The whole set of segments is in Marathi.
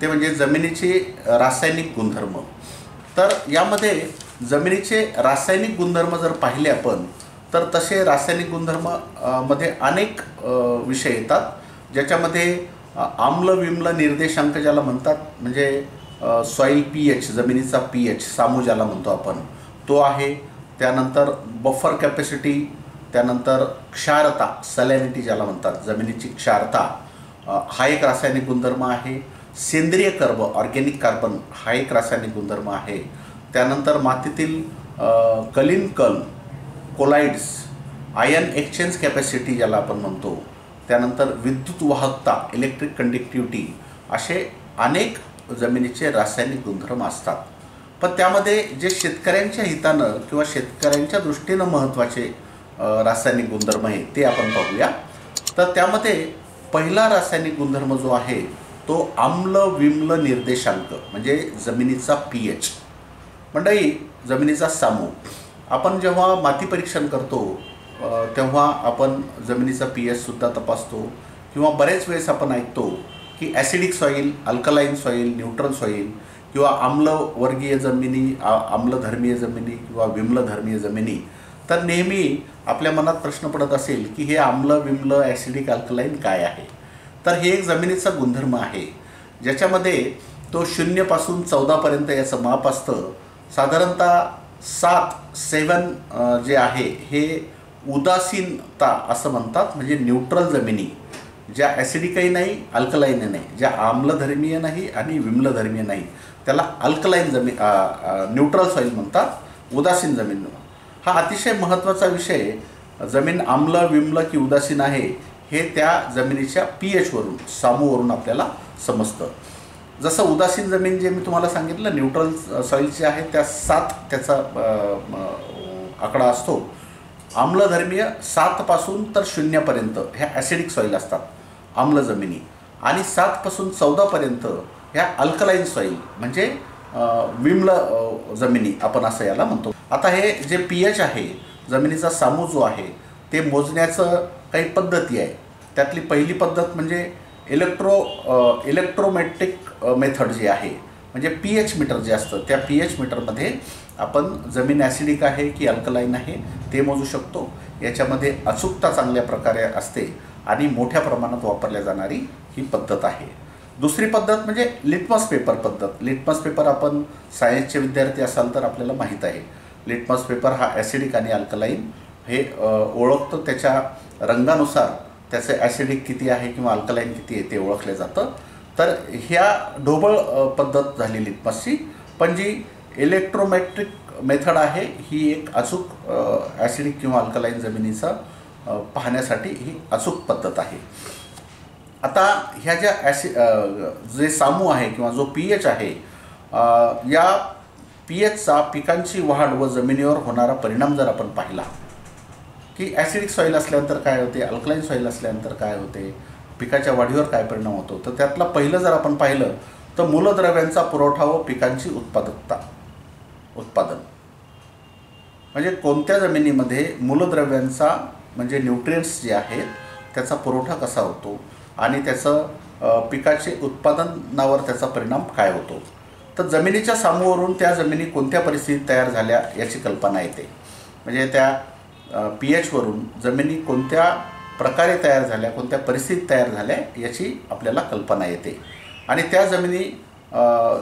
ते म्हणजे जमिनीचे रासायनिक गुणधर्म। तर यामध्ये जमिनीचे रासायनिक गुणधर्म जर पाहिले आपण तर तसे रासायनिक गुणधर्म मध्ये अनेक विषय येतात, ज्याच्यामध्ये आम्ल विम्ल निर्देशांक ज्याला म्हणतात, म्हणजे सॉइल पीएच, जमिनीचा पीएच सामू ज्याला म्हणतो आपण, तो आहे। त्यानंतर बफर कॅपॅसिटी, त्यानंतर क्षारता सॅलिनिटी ज्याला म्हणतात, जमिनीची क्षारता हा एक रासायनिक गुणधर्म आहे। सेंद्रिय कर्ब ऑर्गॅनिक कार्बन हा एक रासायनिक गुणधर्म आहे। त्यानंतर मातीतील कलिन कण कोलाइड्स, आयन एक्सचेंज कॅपॅसिटी ज्याला आपण म्हणतो, त्यानंतर विद्युत वाहकता इलेक्ट्रिक कंडक्टिव्हिटी, असे अनेक जमिनीचे रासायनिक गुणधर्म असतात। पण त्यामध्ये जे शेतकऱ्यांच्या हितानं किंवा शेतकऱ्यांच्या दृष्टीनं महत्त्वाचे रासायनिक गुणधर्म आहे ते आपण पाहूया। तर त्यामध्ये पहिला रासायनिक गुणधर्म जो आहे तो आम्ल विम्ल निर्देशांक, म्हणजे जमिनीचा पीएच। मंडळी, जमिनीचा सामू आपण जेव्हा माती परीक्षण करतो तेव्हा आपण जमिनीचा पीएच सुद्धा तपासतो, किंवा बरेच वेळेस आपण ऐकतो की acidic soil, alkaline soil, neutral soil किंवा आम्लवर्गीय जमिनी, आम्लधर्मीय जमिनी किंवा विम्लधर्मीय जमिनी। तर नेहमी आपल्या मनात प्रश्न पडत असेल की हे आम्ल विम्ल ॲसिडिक अल्कलाईन काय आहे। तर हे एक जमिनीचा गुणधर्म आहे, ज्याच्यामध्ये तो 0 पासून 14 पर्यंत याचं माप असतं। साधारणतः 7 जे आहे हे उदासीनता असं म्हणतात, म्हणजे न्यूट्रल जमिनी, ज्या ॲसिडिकही नाही अल्कलाईन नाही, ज्या आम्लधर्मीय नाही आणि विम्लधर्मीय नाही, त्याला अल्कलाईन जमीन न्यूट्रल सॉईल म्हणतात, उदासीन जमीन। हा अतिशय महत्त्वाचा विषय, जमीन आम्ल विम्ल की उदासीन आहे हे त्या जमिनीच्या पीएच वरून, सामूवरून आपल्याला समजतं। जसं उदासीन जमीन जे मी तुम्हाला सांगितलं न्यूट्रल सॉईलचे आहे त्या 7 त्याचा आकडा असतो। आम्लधर्मीय 7 पासून तर 0 पर्यंत ह्या ॲसिडिक सॉईल असतात आम्ल जमिनी, आणि 7 पासून 14 पर्यंत ह्या अल्कलाईन सॉईल म्हणजे विम्ल जमिनी आपण असं याला म्हणतो। आता हे जे पीएच आहे, जमिनीचा सामू जो आहे, ते मोजण्याचं काही पद्धती आहे। त्यातली पहिली पद्धत म्हणजे इलेक्ट्रोमेट्रिक मेथड जी आहे, म्हणजे पीएच मीटर जे असतं त्या पीएच मीटरमध्ये आपण जमीन ॲसिडिक आहे की अल्कलाईन आहे ते मोजू शकतो। याच्यामध्ये अचूकता चांगल्या प्रकारे असते आणि मोठ्या प्रमाणात वापरल्या जाणारी ही पद्धत आहे। दुसरी पद्धत म्हणजे लिटमस पेपर पद्धत। लिटमस पेपर आपण सायन्सचे विद्यार्थी असाल तर आपल्याला माहीत आहे, लिटमस पेपर हा ॲसिडिक आणि अल्कलाईन हे ओळखतो, त्याच्या रंगानुसार त्याचे ॲसिडिक किती आहे किंवा अल्कलाईन किती आहे ते ओळखलं जातं। तर ह्या ढोबळ पद्धत झाली लिटमसची, पण जी इलेक्ट्रोमेट्रिक मेथड आहे ही एक अचूक ॲसिडिक किंवा अल्कलाईन जमिनीचा पाहण्यासाठी ही अचूक पद्धत आहे। आता ह्या ज्या जे सामू आहे किंवा जो पीएच आहे, या पीएचचा पिकांची वाढ व जमिनीवर होणारा परिणाम जर आपण पाहिला की ॲसिडिक सॉईल असल्यानंतर काय होते, अल्कलाईन सॉईल असल्यानंतर काय होते, पिकाच्या वाढीवर काय परिणाम होतो, तर त्यातलं पहिलं जर आपण पाहिलं तर मूलद्रव्यांचा पुरवठा व पिकांची उत्पादन, म्हणजे कोणत्या जमिनीमध्ये मूलद्रव्यांचा म्हणजे न्यूट्रिएंट्स जे आहेत त्याचा पुरवठा कसा होतो आणि त्याचं पिकाचे उत्पादनावर त्याचा परिणाम काय होतो। तर जमिनीच्या सामूवरून त्या जमिनी कोणत्या परिस्थितीत तयार झाल्या याची कल्पना येते, म्हणजे त्या पीएच वरून जमिनी कोणत्या प्रकारे तयार झाल्या, कोणत्या परिस्थितीत तयार झाल्या याची आपल्याला कल्पना येते। आणि त्या जमिनी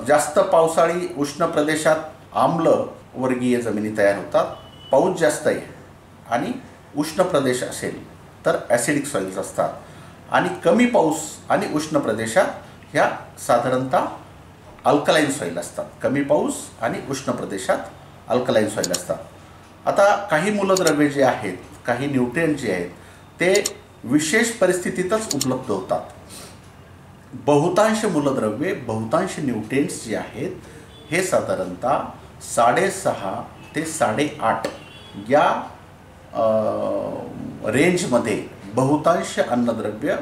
जास्त पावसाळी उष्ण प्रदेशात आम्ल वर्गीय जमिनी तयार होतात, पाऊस जास्त आहे आणि उष्ण प्रदेश असेल तर ॲसिडिक सॉईल्स असतात, आणि कमी पाऊस आणि उष्ण प्रदेशात ह्या साधारणतः अल्कलाईन सॉईल असतात। कमी पाऊस आणि उष्ण प्रदेशात अल्कलाईन सॉईल असतात। आता काही मूलद्रव्ये जे आहेत, काही न्यूट्रिएंट जे आहेत ते विशेष परिस्थितीतच उपलब्ध होतात। बहुतांश मूलद्रव्ये, बहुतांश न्यूट्रिएंट्स जे आहेत हे साधारणतः 6.5 ते 8.5 या रेंजमध्ये बहुतांश अन्नद्रव्य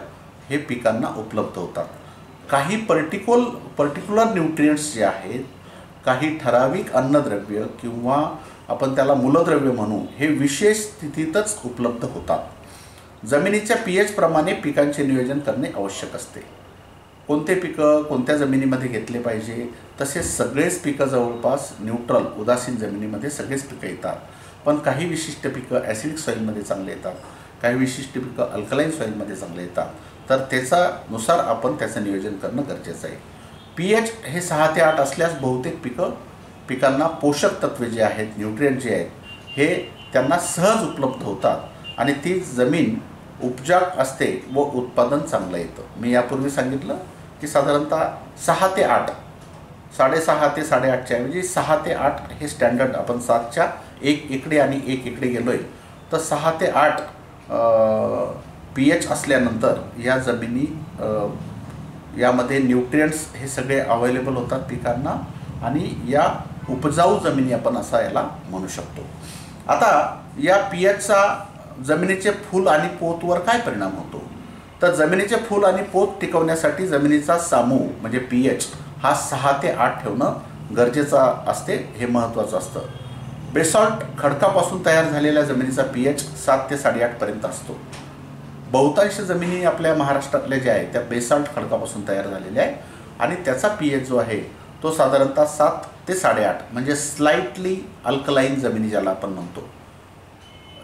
हे पिकांना उपलब्ध होतात। काही पर्टिक्युलर न्यूट्रिएंट्स जे आहेत, काही ठराविक अन्नद्रव्य किंवा आपण त्याला मूलद्रव्य म्हणू, हे विशेष स्थितीतच उपलब्ध होतात। जमिनीच्या पीएच प्रमाणे पिकांचे नियोजन करणे आवश्यक असते। कोणते पिकं कोणत्या जमिनीमध्ये घेतले पाहिजे, तसे सगळेच पिकं जवळपास न्यूट्रल उदासीन जमिनीमध्ये सगळेच पिकं येतात. पण काही विशिष्ट पिकं ॲसिडिक सॉईलमध्ये चांगले येतात, काही विशिष्ट पिकं अल्कलाईन सॉईलमध्ये चांगले येतात. तर त्याच्यानुसार आपण त्याचं नियोजन करणं गरजेचं आहे. pH हे 6 ते 8 असल्यास बहुतेक पिकांना पोषक तत्वे जे आहेत, न्यूट्रिएंट जे आहेत, हे त्यांना सहज उपलब्ध होतात आणि ती जमीन उपजाऊ असते व उत्पादन चांगलं येतं. मी यापूर्वी सांगितलं की साधारणतः 6 ते 8, 6.5 ते 8.5च्या ऐवजी 6 ते 8 हे स्टँडर्ड. आपण 7च्या 1 इकडे आणि 1 इकडे गेलो आहे, तर 6 ते 8 pH असल्यानंतर या जमिनी यामध्ये न्यूट्रिएंट्स हे सगळे अवेलेबल होतात पिकांना आणि या उपजाऊ जमिनी आपण असा याला म्हणू शकतो. आता या pHचा जमिनीचे फूल आणि पोतवर काय परिणाम होतो, तर जमिनीचे फूल आणि पोत टिकवण्यासाठी जमिनीचा सामू म्हणजे pH हा 6 ते 8 ठेवणं गरजेचं असते. हे महत्त्वाचं असतं. बेसॉल्ट खडकापासून तयार झालेल्या जमिनीचा pH 7 ते 8.5 पर्यंत असतो. बहुतांश जमिनी आपल्या महाराष्ट्रातल्या ज्या आहेत त्या बेसॉल्ट खडकापासून तयार झालेल्या आहे आणि त्याचा pH जो आहे तो साधारणतः 7 ते 8.5 म्हणजे स्लाइटली अल्कलाईन जमिनी ज्याला आपण म्हणतो.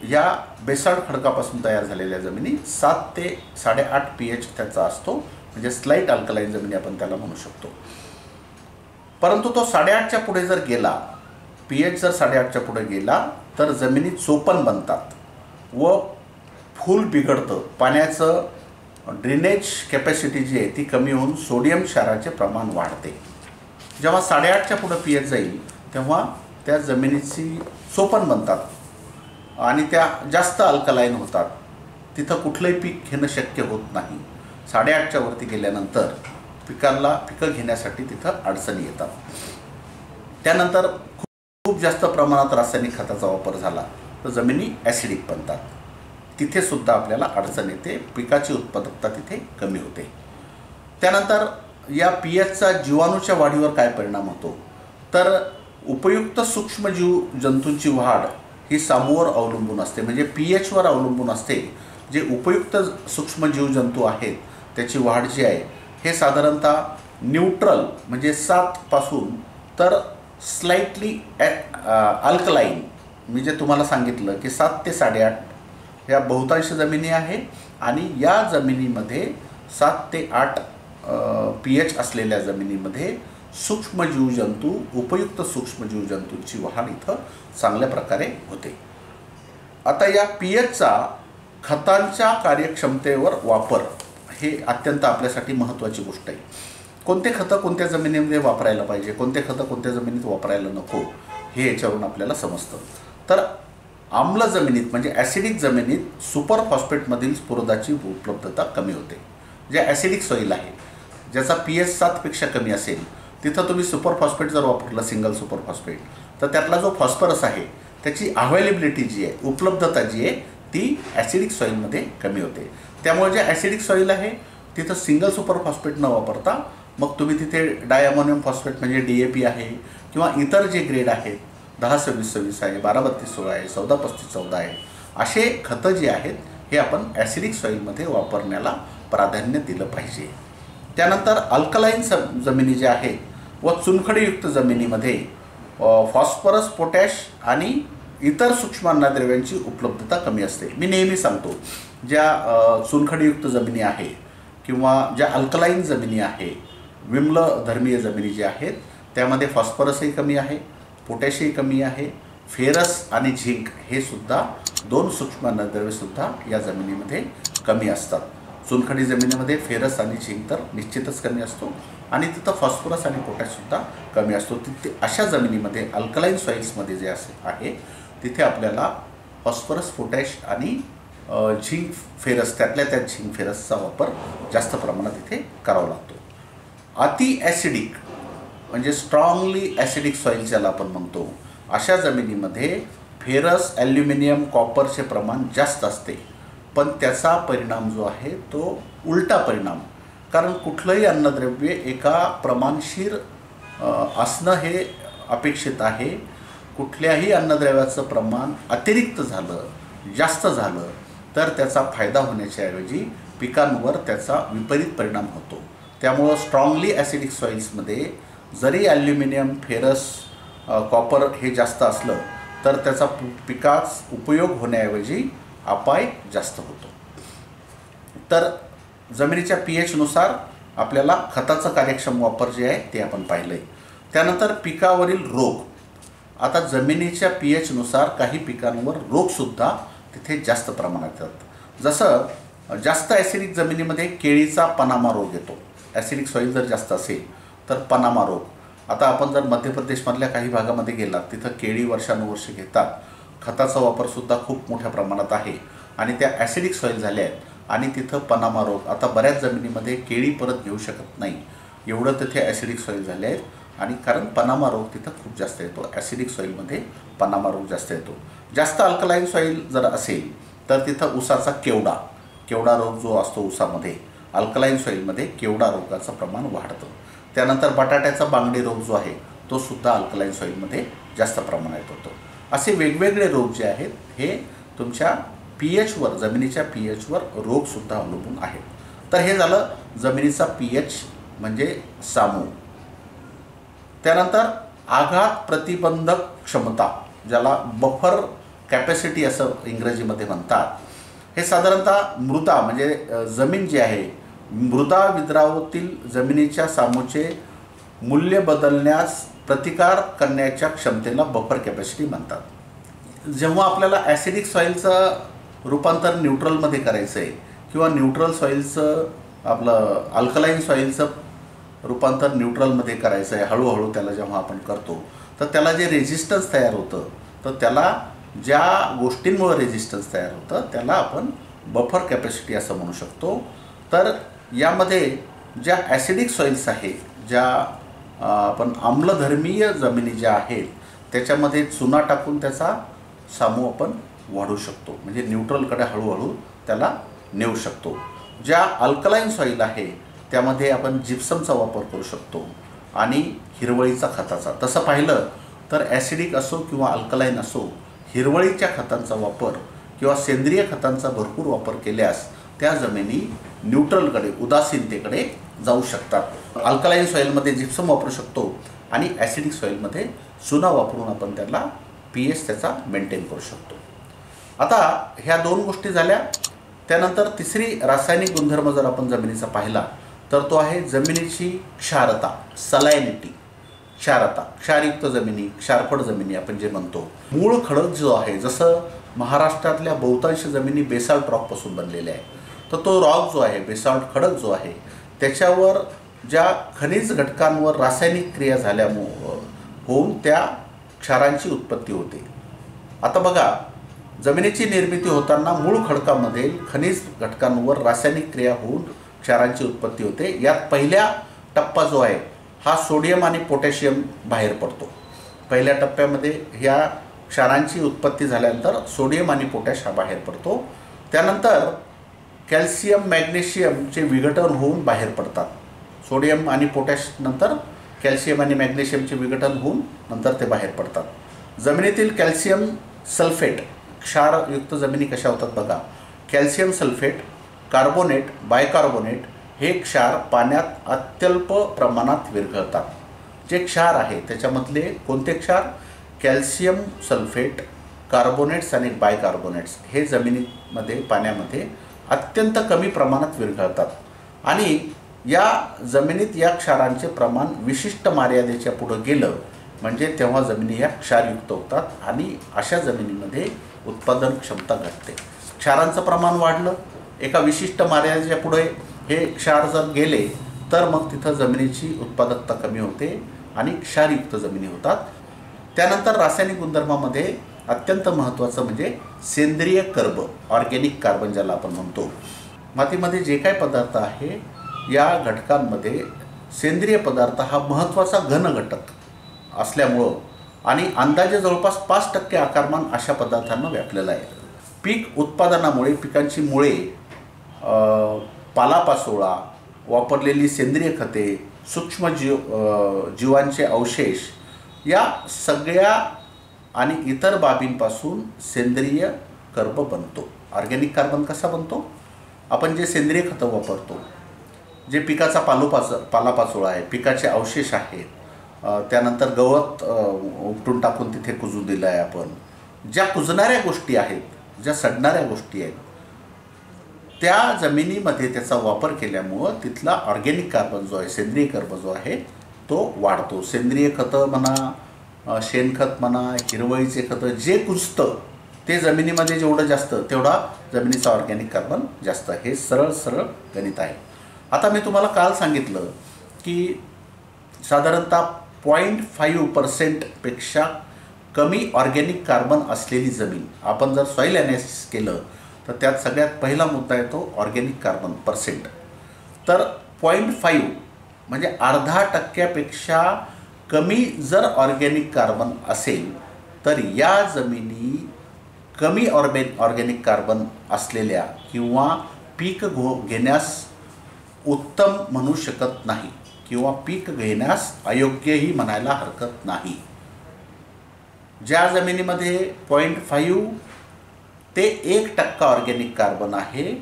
या बेसॉल्ट खडकापासून तयार झालेल्या जमिनी 7 ते 8.5 pH त्याचा असतो, म्हणजे स्लाइट अल्कलाईन जमिनी आपण त्याला म्हणू शकतो. परंतु तो 8.5च्या पुढे जर गेला, pH जर 8.5च्या पुढे गेला तर जमिनी चोपण बनतात व फूल बिघडतं. पाण्याचं ड्रेनेज कॅपॅसिटी जी आहे ती कमी होऊन सोडियम क्षाराचे प्रमाण वाढते. जेव्हा 8.5च्या पुढे pH जाईल तेव्हा त्या जमिनीची चोपण बनतात आणि त्या जास्त अल्कलाईन होतात. तिथं कुठलंही पीक घेणं शक्य होत नाही. 8.5च्या वरती गेल्यानंतर पिकं घेण्यासाठी तिथं अडचणी येतात. त्यानंतर खूप जास्त प्रमाणात रासायनिक खताचा वापर झाला तर जमिनी ॲसिडिक बनतात. तिथे सुद्धा आपल्याला अडचण येते, पिकाची उत्पादकता तिथे कमी होते. त्यानंतर या pHचा जीवाणूच्या वाढीवर काय परिणाम होतो, तर उपयुक्त सूक्ष्मजीव जंतूंची वाढ ही सामूवर अवलंबून असते, म्हणजे pHवर अवलंबून असते. जे उपयुक्त सूक्ष्मजीव जंतू आहेत त्याची वाढ जी आहे हे साधारणतः न्यूट्रल म्हणजे 7 पासून तर स्लाइटली अल्कलाईन, मी जे तुम्हाला सांगितलं की 7 ते 8.5 ह्या बहुतांश जमिनी आहे आणि या जमिनीमध्ये 7 ते 8 pH असलेल्या जमिनीमध्ये सूक्ष्मजीवजंतू उपयुक्त सूक्ष्मजीवजंतूंची वाढ इथं चांगल्या प्रकारे होते. आता या pHचा खतांच्या कार्यक्षमतेवर वापर हे अत्यंत आपल्यासाठी महत्त्वाची गोष्ट आहे. कोणते खतं कोणत्या जमिनीमध्ये वापरायला पाहिजे, कोणते खतं कोणत्या जमिनीत वापरायला नको हे याच्यावरून आपल्याला समजतं. तर आम्ल जमिनीत म्हणजे ॲसिडिक जमिनीत सुपर फॉस्फेटमधील स्फुरदाची उपलब्धता कमी होते. जे ॲसिडिक सॉईल आहे ज्याचा pH 7पेक्षा कमी असेल तिथं तुम्ही सुपर फॉस्फेट जर वापरलं, सिंगल सुपर फॉस्फेट, तर त्यातला जो फॉस्फरस आहे त्याची अवेलेबिलिटी जी आहे, उपलब्धता जी आहे ती ॲसिडिक सॉईलमध्ये कमी होते. त्यामुळे जे ॲसिडिक सॉईल आहे तिथं सिंगल सुपर फॉस्फेट न वापरता मग तुम्ही तिथे डायअमोनियम फॉस्फेट म्हणजे DAP आहे किंवा इतर जे ग्रेड आहेत 10-26-26 आहे, 12-32-16 आहे, 14-35-14 आहे, असे खतं जे आहेत हे आपण ॲसिडिक सॉईलमध्ये वापरण्याला प्राधान्य दिलं पाहिजे. त्यानंतर अल्कलाईन जमिनी ज्या आहेत व चुनखडीयुक्त जमिनीमध्ये फॉस्फरस, पोटॅश आणि इतर सूक्ष्म अन्नद्रव्यांची उपलब्धता कमी असते. मी नेहमी सांगतो ज्या चुनखडीयुक्त जमिनी आहे किंवा ज्या अल्कलाईन जमिनी आहे, विम्लधर्मीय जमिनी ज्या आहेत त्यामध्ये फॉस्फरसही कमी आहे, पोटॅशही कमी आहे, फेरस आणि झिंक हे सुद्धा 2 सूक्ष्म अन्नद्रव्येसुद्धा या जमिनीमध्ये कमी असतात. चुनखडी जमिनीमध्ये फेरस आणि झिंक तर निश्चितच कमी असतो आणि तिथं फॉस्फरस आणि पोटॅशसुद्धा कमी असतो. तिथे अशा जमिनीमध्ये अल्कलाईन सॉईल्समध्ये जे आहे तिथे आपल्याला फॉस्फरस, पोटॅश आणि झिंक फेरस, त्यातल्या त्यात झिंक फेरसचा वापर जास्त प्रमाणात इथे करावा लागतो. अति ॲसिडिक म्हणजे स्ट्रॉंगली ॲसिडिक सॉईल ज्याला आपण म्हणतो अशा जमिनीमध्ये फेरस, ॲल्युमिनियम, कॉपरचे प्रमाण जास्त असते. पण त्याचा परिणाम जो आहे तो उलटा परिणाम, कारण कुठलंही अन्नद्रव्य एका प्रमाणशीर असणं हे अपेक्षित आहे. कुठल्याही अन्नद्रव्याचं प्रमाण अतिरिक्त झालं, जास्त झालं तर त्याचा फायदा होण्याच्या ऐवजी पिकांवर त्याचा विपरीत परिणाम होतो. त्यामुळं स्ट्रॉंगली ॲसिडिक सॉईल्समध्ये जरी ॲल्युमिनियम, फेरस, कॉपर हे जास्त असलं तर त्याचा पिकास उपयोग होण्याऐवजी अपाय जास्त होतो. तर जमिनीच्या pH नुसार आपल्याला खताचं कार्यक्षम वापर जे आहे ते आपण पाहिलं आहे. त्यानंतर पिकावरील रोग. आता जमिनीच्या pH नुसार काही पिकांवर रोगसुद्धा तिथे जास्त प्रमाणात येतात. जसं जास्त ॲसिडिक जमिनीमध्ये केळीचा पनामा रोग येतो. ॲसिडिक सॉईल जर जास्त असेल तर पनामा रोग. आता आपण जर मध्य प्रदेशमधल्या काही भागामध्ये गेलात तिथं केळी वर्षानुवर्ष घेतात. खताचा वापरसुद्धा खूप मोठ्या प्रमाणात आहे आणि त्या ॲसिडिक सॉईल झाल्या आहेत आणि तिथं पनामा रोग. आता बऱ्याच जमिनीमध्ये केळी परत घेऊ शकत नाही एवढं तिथे ॲसिडिक सॉईल झाले आहेत आणि कारण पनामा रोग तिथं खूप जास्त येतो. ॲसिडिक सॉईलमध्ये पनामा रोग जास्त येतो. जास्त अल्कलाईन सॉईल जर असेल तर तिथं ऊसाचा केवडा रोग जो असतो ऊसामध्ये, अल्कलाईन सॉईलमध्ये केवडा रोगाचं प्रमाण वाढतं. त्यानंतर बटाट्याचा बांगडी रोग जो आहे तो सुद्धा अल्कलाईन सॉईलमध्ये जास्त प्रमाणात होतो. असे वेगवेगळे रोग जे आहेत हे तुमच्या pHवर, जमिनीच्या pHवर रोगसुद्धा अवलंबून आहेत. तर हे झालं जमिनीचा pH म्हणजे सामू. त्यानंतर आघात प्रतिबंधक क्षमता, ज्याला बफर कॅपॅसिटी असं इंग्रजीमध्ये म्हणतात, हे साधारणतः मृदा म्हणजे जमीन जी आहे, मृदा विद्रावतील जमिनीच्या सामूचे मूल्य बदलण्यास प्रतिकार करण्याच्या क्षमतेला बफर कॅपॅसिटी म्हणतात. जेव्हा आपल्याला ॲसिडिक सॉईलचं रूपांतर न्यूट्रलमध्ये करायचं आहे किंवा न्यूट्रल सॉईलचं आपलं अल्कलाईन सॉईलचं रूपांतर न्यूट्रलमध्ये करायचं आहे, हळूहळू त्याला जेव्हा आपण करतो तर त्याला जे रेजिस्टन्स तयार होतं तर त्याला ज्या गोष्टींमुळे रेजिस्टन्स तयार होतं त्याला आपण बफर कॅपॅसिटी असं म्हणू शकतो. तर यामध्ये ज्या ॲसिडिक सॉईल्स आहेत, ज्या आपण आम्लधर्मीय जमिनी ज्या आहेत त्याच्यामध्ये चुना टाकून त्याचा सामू आपण वाढवू शकतो, म्हणजे न्यूट्रलकडे हळूहळू त्याला नेऊ शकतो. ज्या अल्कलाईन सॉईल आहे त्यामध्ये आपण जिप्समचा वापर करू शकतो आणि हिरवळीचा खताचा. तसं पाहिलं तर ॲसिडिक असो किंवा अल्कलाईन असो, हिरवळीच्या खतांचा वापर किंवा सेंद्रिय खतांचा भरपूर वापर केल्यास त्या जमिनी न्यूट्रलकडे, उदासीनतेकडे जाऊ शकतात. अल्कलाईन सॉईलमध्ये जिप्सम वापरू शकतो आणि ॲसिडिक सॉईलमध्ये चुना वापरून आपण त्याला pH त्याचा मेंटेन करू शकतो. आता ह्या दोन गोष्टी झाल्या. त्यानंतर तिसरी रासायनिक गुणधर्म जर आपण जमिनीचा पाहिला तर तो आहे जमिनीची क्षारता, सलायनिटी. क्षारयुक्त जमिनी, क्षारफळ जमिनी आपण जे म्हणतो. मूळ खडक जो आहे, जसं महाराष्ट्रातल्या बहुतांश जमिनी बेसाल्ट रॉकपासून बनलेल्या आहे, तर तो रॉक जो आहे, बेसाल्ट खडक जो आहे, त्याच्यावर ज्या खनिज घटकांवर रासायनिक क्रिया झाल्यामुळं होऊन त्या क्षारांची उत्पत्ती होते. आता बघा, जमिनीची निर्मिती होताना मूळ खडकामध्ये खनिज घटकांवर रासायनिक क्रिया होऊन क्षारांची उत्पत्ती होते. यात पहिला टप्पा जो आहे हा सोडियम आणि पोटॅशियम बाहेर पडतो. पहिल्या टप्प्यामध्ये ह्या क्षारांची उत्पत्ती झाल्यानंतर सोडियम आणि पोटॅश हा बाहेर पडतो. त्यानंतर कॅल्शियम, मॅग्नेशियमचे विघटन होऊन बाहेर पडतात. सोडियम आणि पोटॅश नंतर कॅल्शियम आणि मॅग्नेशियमचे विघटन होऊन नंतर ते बाहेर पडतात. जमिनीतील कॅल्शियम सल्फेट, क्षारयुक्त जमिनी कशा होतात बघा, कॅल्शियम सल्फेट, कार्बोनेट, बायकार्बोनेट हे क्षार पाण्यात अत्यल्प प्रमाणात विरघळतात. जे क्षार आहे त्याच्यामधले कोणते क्षार, कॅल्शियम सल्फेट, कार्बोनेट्स आणि बायकार्बोनेट्स हे जमिनीमध्ये, पाण्यामध्ये अत्यंत कमी प्रमाणात विरघळतात आणि या जमिनीत या क्षारांचे प्रमाण विशिष्ट मर्यादेच्या पुढे गेलं म्हणजे तेव्हा जमिनी या क्षारयुक्त होतात आणि अशा जमिनीमध्ये उत्पादन क्षमता घटते. क्षारांचं प्रमाण वाढलं, एका विशिष्ट मर्यादेच्या पुढे हे क्षार जर गेले तर मग तिथं जमिनीची उत्पादकता कमी होते आणि क्षारयुक्त जमिनी होतात. त्यानंतर रासायनिक गुणधर्मामध्ये अत्यंत महत्त्वाचं म्हणजे सेंद्रिय कर्ब, ऑर्गॅनिक कार्बन ज्याला आपण म्हणतो. मातीमध्ये जे काही पदार्थ आहे या घटकांमध्ये सेंद्रिय पदार्थ हा महत्त्वाचा घन घटक असल्यामुळं आणि अंदाजे जवळपास 5% आकारमान अशा पदार्थांना व्यापलेलं आहे. पीक उत्पादनामुळे पिकांची मुळे, पालापाचोळा, वापरलेली सेंद्रिय खते, जीवांचे अवशेष या सगळ्या आणि इतर बाबींपासून सेंद्रिय कर्ब बनतो. ऑर्गॅनिक कार्बन कसा बनतो, आपण जे सेंद्रिय खतं वापरतो जे पिकाचा पालापाचोळा आहे, पिकाचे अवशेष आहेत, त्यानंतर गवत उपटून टाकून तिथे कुजू दिलं आहे आपण, ज्या कुजणाऱ्या गोष्टी आहेत, ज्या सडणाऱ्या गोष्टी आहेत, त्या जमिनीमध्ये त्याचा वापर केल्यामुळं तिथला ऑर्गॅनिक कार्बन जो आहे, सेंद्रिय कार्बन जो आहे तो वाढतो. सेंद्रिय खतं म्हणा, शेणखत म्हणा, हिरवळीचे खतं, जे कुजतं ते जमिनीमध्ये जेवढं जास्त तेवढा जमिनीचा ऑर्गॅनिक कार्बन जास्त. हे सरळ सरळ गणित आहे. आता मी तुम्हाला काल सांगितलं की साधारणतः 0.5% कमी ऑर्गॅनिक कार्बन असलेली जमीन, आपण जर सॉईल ॲनालिसिस केलं तर त्यात सगळ्यात पहिला मुद्दा येतो ऑर्गॅनिक कार्बन पर्सेंट. तर 0.5 म्हणजे 0.5% कमी जर ऑर्गॅनिक कार्बन असेल तर या जमिनी कमी ऑर्गॅनिक कार्बन असलेल्या किंवा पीक घेण्यास उत्तम म्हणू शकत नाही किंवा पीक घेण्यास अयोग्यही म्हणायला हरकत नाही. ज्या जमिनीमध्ये 0.5 ते 1% ऑर्गॅनिक कार्बन आहे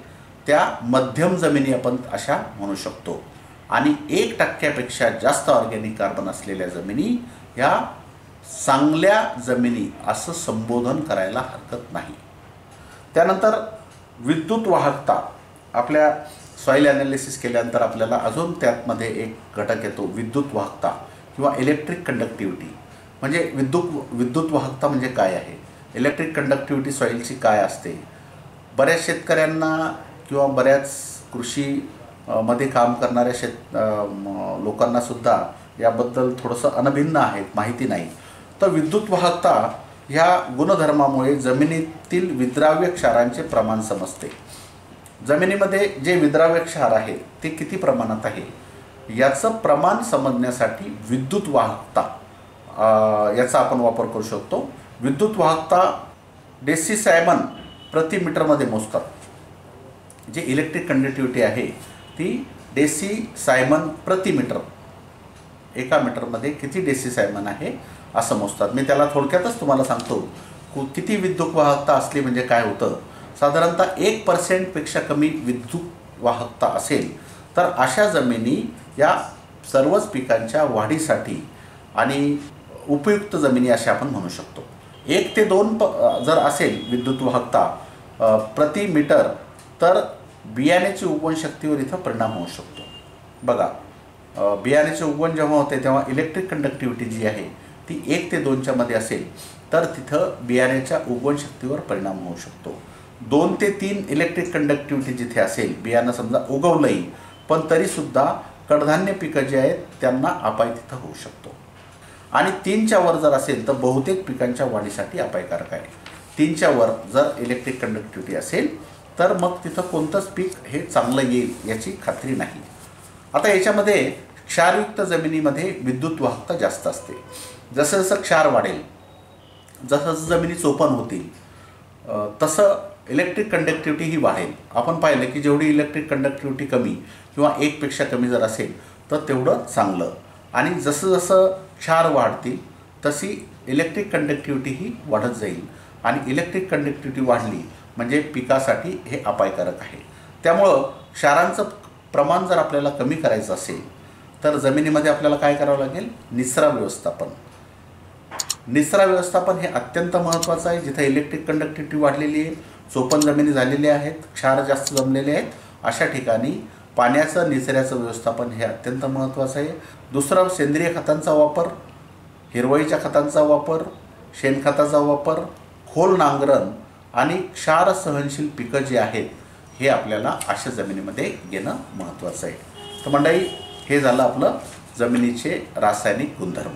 त्या मध्यम जमिनी आपण अशा म्हणू शकतो. आणि 1%पेक्षा जास्त ऑर्गॅनिक कार्बन असलेल्या जमिनी ह्या चांगल्या जमिनी असं संबोधन करायला हरकत नाही. त्यानंतर विद्युत वाहकता. आपल्या सॉईल ॲनालिसिस केल्यानंतर आपल्याला अजून त्यामध्ये एक घटक येतो विद्युत वाहकता किंवा इलेक्ट्रिक कंडक्टिव्हिटी. म्हणजे विद्युत वाहकता म्हणजे काय आहे, इलेक्ट्रिक कंडक्टिव्हिटी सॉईलची काय असते. बऱ्याच शेतकऱ्यांना किंवा बऱ्याच कृषी मध्ये काम करणाऱ्या लोकांनासुद्धा याबद्दल थोडंसं अनभिन्न आहेत, माहिती नाही. तर विद्युत वाहकता ह्या गुणधर्मामुळे जमिनीतील विद्राव्य क्षारांचे प्रमाण समजते. जमिनीमध्ये जे विद्राव्य क्षार आहे ते किती प्रमाणात आहे याचं प्रमाण समजण्यासाठी विद्युत वाहकता याचा आपण वापर करू शकतो. विद्युत वाहकता डेसिसायमन प्रति मीटरमध्ये मोजतात. जे इलेक्ट्रिक कंडक्टिव्हिटी आहे ती डेसिसायमन प्रति मीटर, एका मीटरमध्ये किती डेसिसायमन आहे असं मोजतात. मी त्याला थोडक्यातच तुम्हाला सांगतो किती विद्युत वाहकता असली म्हणजे काय होतं. साधारणतः 1%पेक्षा कमी विद्युत वाहकता असेल तर अशा जमिनी या सर्वच पिकांच्या वाढीसाठी आणि उपयुक्त जमिनी अशा आपण म्हणू शकतो. 1 ते 2 जर असेल विद्युत वाहकता प्रति मीटर तर बियाण्याची उगवण शक्तीवर इथं परिणाम होऊ शकतो. बघा, बियाण्याचे उगवण जेव्हा होते तेव्हा इलेक्ट्रिक कंडक्टिव्हिटी जी आहे ती 1 ते 2च्या मध्ये असेल तर तिथं बियाण्याच्या उगवण शक्तीवर परिणाम होऊ शकतो. 2 ते 3 इलेक्ट्रिक कंडक्टिव्हिटी जिथे असेल, बियाणं समजा उगवलंही पण तरीसुद्धा कडधान्य पिकं जे आहेत त्यांना अपाय तिथं होऊ शकतो. आणि 3च्या वर जर असेल तर बहुतेक पिकांच्या वाढीसाठी अपायकारक आहे. 3च्या वर जर इलेक्ट्रिक कंडक्टिव्हिटी असेल तर मग तिथं कोणतंच पीक हे चांगलं येईल याची खात्री नाही. आता याच्यामध्ये क्षारयुक्त जमिनीमध्ये विद्युत वाहकता जास्त असते. जसं जसं क्षार वाढेल, जसं जसं जमिनी चोपण होतील तसं इलेक्ट्रिक कंडक्टिव्हिटी ही वाढेल. आपण पाहिलं की जेवढी इलेक्ट्रिक कंडक्टिव्हिटी कमी किंवा 1पेक्षा कमी जर असेल तर तेवढं चांगलं. आणि जसं जसं क्षार वाढतील तशी इलेक्ट्रिक कंडक्टिव्हिटी ही वाढत जाईल. आणि इलेक्ट्रिक कंडक्टिव्हिटी वाढली म्हणजे पिकासाठी हे अपायकारक आहे. त्यामुळं क्षारांचं प्रमाण जर आपल्याला कमी करायचं असेल तर जमिनीमध्ये आपल्याला काय करावं लागेल, निचरा व्यवस्थापन. निचरा व्यवस्थापन हे अत्यंत महत्त्वाचं आहे. जिथे इलेक्ट्रिक कंडक्टिव्हिटी वाढलेली आहे, चोपण जमिनी झालेल्या आहेत, क्षार जास्त जमलेले आहेत, अशा ठिकाणी पाण्याचं निचऱ्याचं व्यवस्थापन हे अत्यंत महत्त्वाचं आहे. दुसरं, सेंद्रिय खतांचा वापर, हिरवळीच्या खतांचा वापर, शेणखताचा वापर, खोल नांगरण आणि क्षार सहनशील पिकं जी आहेत हे आपल्याला अशा जमिनीमध्ये घेणं महत्त्वाचं आहे. तर मंडळी, हे झालं आपलं जमिनीचे रासायनिक गुणधर्म.